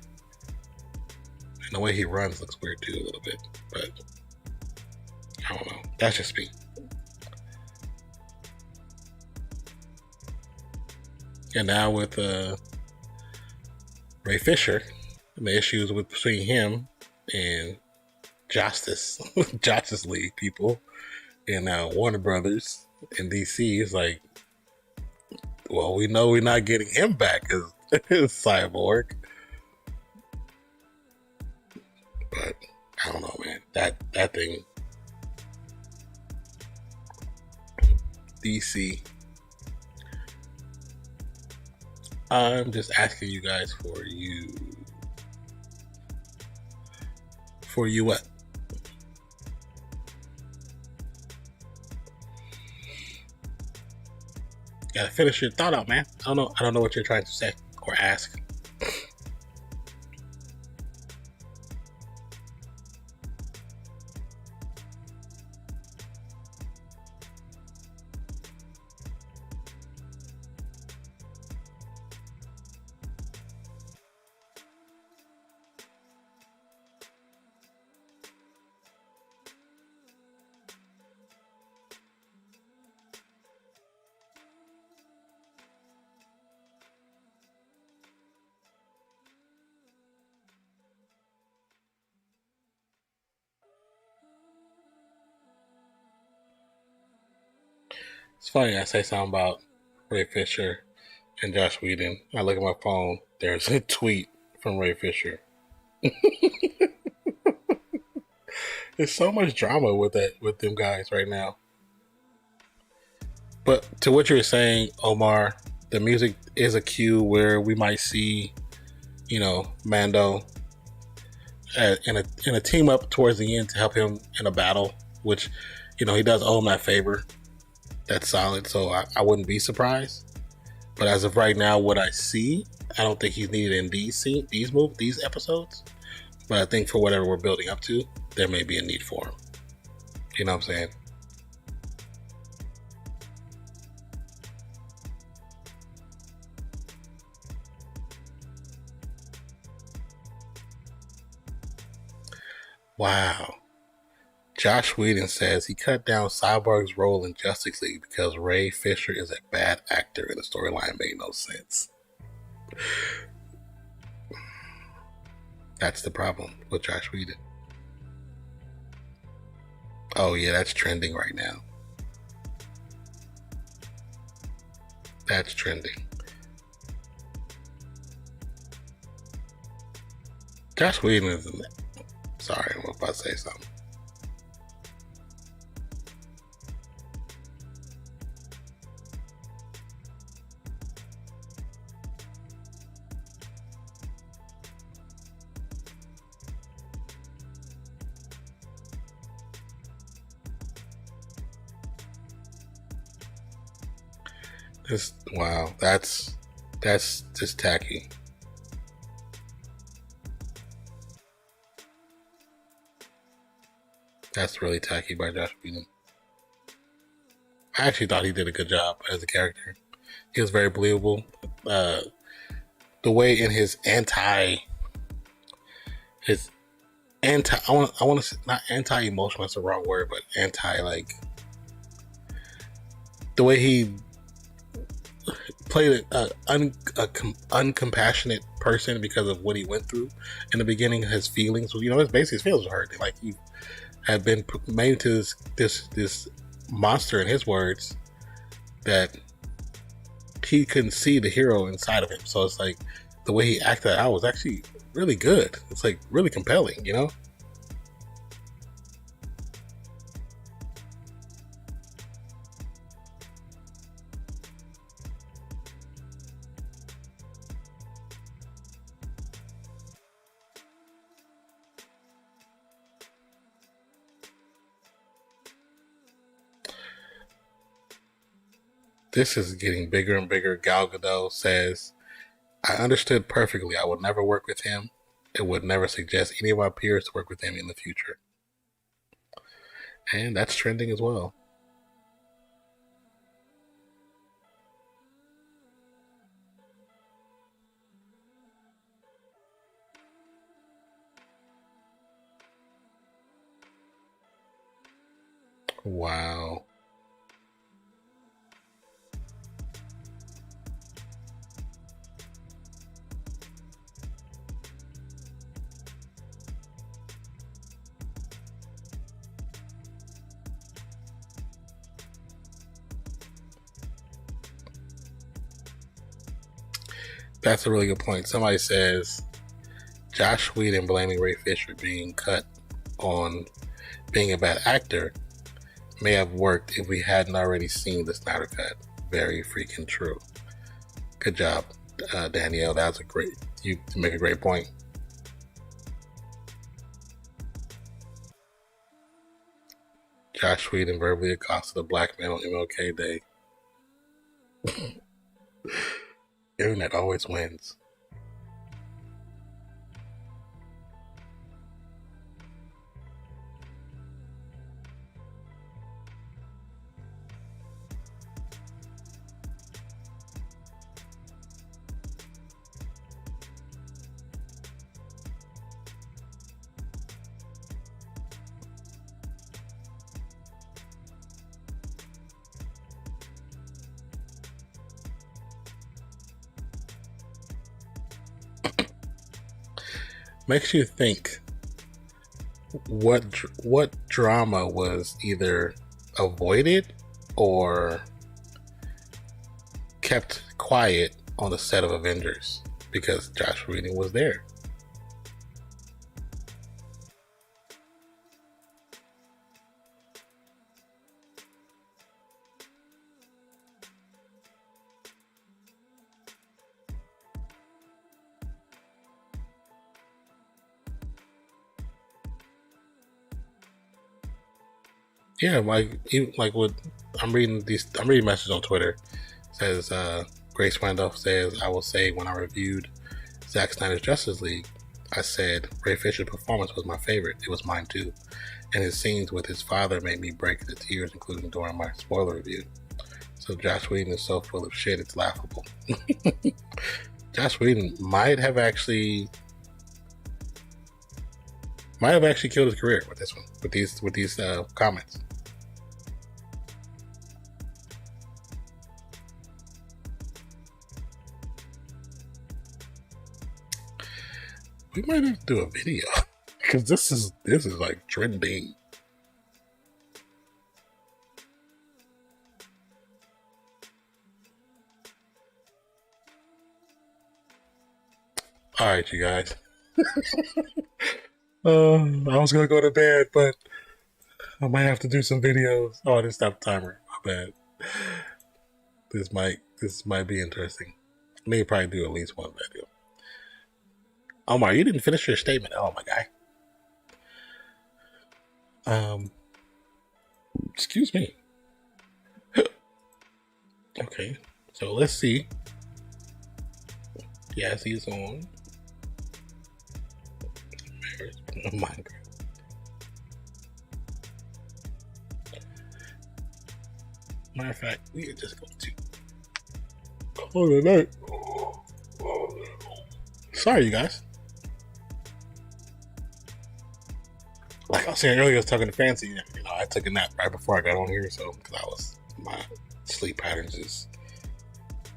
And the way he runs looks weird too, a little bit. But I don't know. That's just me. And now with Ray Fisher and the issues between him and Justice League people and Warner Brothers and DC, is like, well, we know we're not getting him back as Cyborg. But I don't know, man. That thing, DC. I'm just asking you guys for you what? Gotta finish your thought out, man. I don't know what you're trying to say or ask. It's funny, I say something about Ray Fisher and Josh Whedon. I look at my phone, there's a tweet from Ray Fisher. There's so much drama with them guys right now. But to what you're saying, Omar, the music is a cue where we might see, Mando in a team up towards the end to help him in a battle, which, he does owe him that favor. That's solid, so I wouldn't be surprised. But as of right now, what I see, I don't think he's needed in these episodes. But I think for whatever we're building up to, there may be a need for him. You know what I'm saying? Wow. Josh Whedon says he cut down Cyborg's role in Justice League because Ray Fisher is a bad actor and the storyline made no sense. That's the problem with Josh Whedon. Oh yeah, that's trending right now. That's trending. Josh Whedon is. Sorry, I'm about to say something. Wow, that's just tacky. That's really tacky by Josh Whedon. I actually thought he did a good job as a character. He was very believable. The way in his I want to say not anti-emotional, that's the wrong word, but anti, like, the way he played a uncompassionate person because of what he went through in the beginning. His feelings, his basically his feelings were hurt. Like, he had been made into this monster, in his words, that he couldn't see the hero inside of him. So it's like the way he acted out was actually really good. It's like really compelling, This is getting bigger and bigger. Gal Gadot says, I understood perfectly. I would never work with him. It would never suggest any of my peers to work with him in the future. And that's trending as well. Wow. That's a really good point. Somebody says Josh Whedon blaming Ray Fisher being cut on being a bad actor may have worked if we hadn't already seen the Snyder Cut. Very freaking true. Good job, Danielle. That was you make a great point. Josh Whedon verbally accosted a black man on MLK Day. Internet always wins. Makes you think what drama was either avoided or kept quiet on the set of Avengers because Josh Whedon was there. Yeah, like what I'm reading messages on Twitter. It says Grace Randolph says, I will say when I reviewed Zack Snyder's Justice League, I said Ray Fisher's performance was my favorite. It was mine too. And his scenes with his father made me break into tears, including during my spoiler review. So Josh Whedon is so full of shit, it's laughable. Josh Whedon might have actually killed his career with this one, with these comments. We might have to do a video because this is like trending. All right, you guys. I was gonna go to bed, but I might have to do some videos. Oh, I didn't stop the timer. My bad. This might be interesting. I need to probably do at least one video. Omar, you didn't finish your statement. Oh my guy. Excuse me. Okay, so let's see. Yes, he's on. Minecraft. Matter of fact, we are just going to call it a night. Sorry, you guys. Like I was saying earlier, I was talking to Fancy. You know, I took a nap right before I got on here, so because my sleep patterns is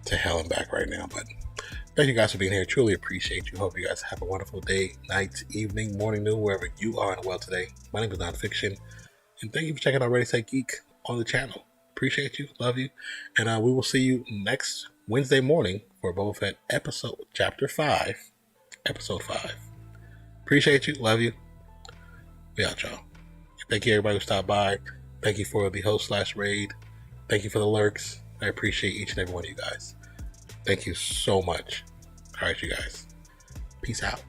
to hell and back right now. But thank you guys for being here. Truly appreciate you. Hope you guys have a wonderful day, night, evening, morning, noon, wherever you are in the world today. My name is Nonpfixion, and thank you for checking out Readysetgeek on the channel. Appreciate you, love you, and we will see you next Wednesday morning for Boba Fett Chapter 5, Episode 5. Appreciate you, love you. We out, y'all. Thank you, everybody who stopped by. Thank you for the host/raid. Thank you for the lurks. I appreciate each and every one of you guys. Thank you so much. All right, you guys. Peace out.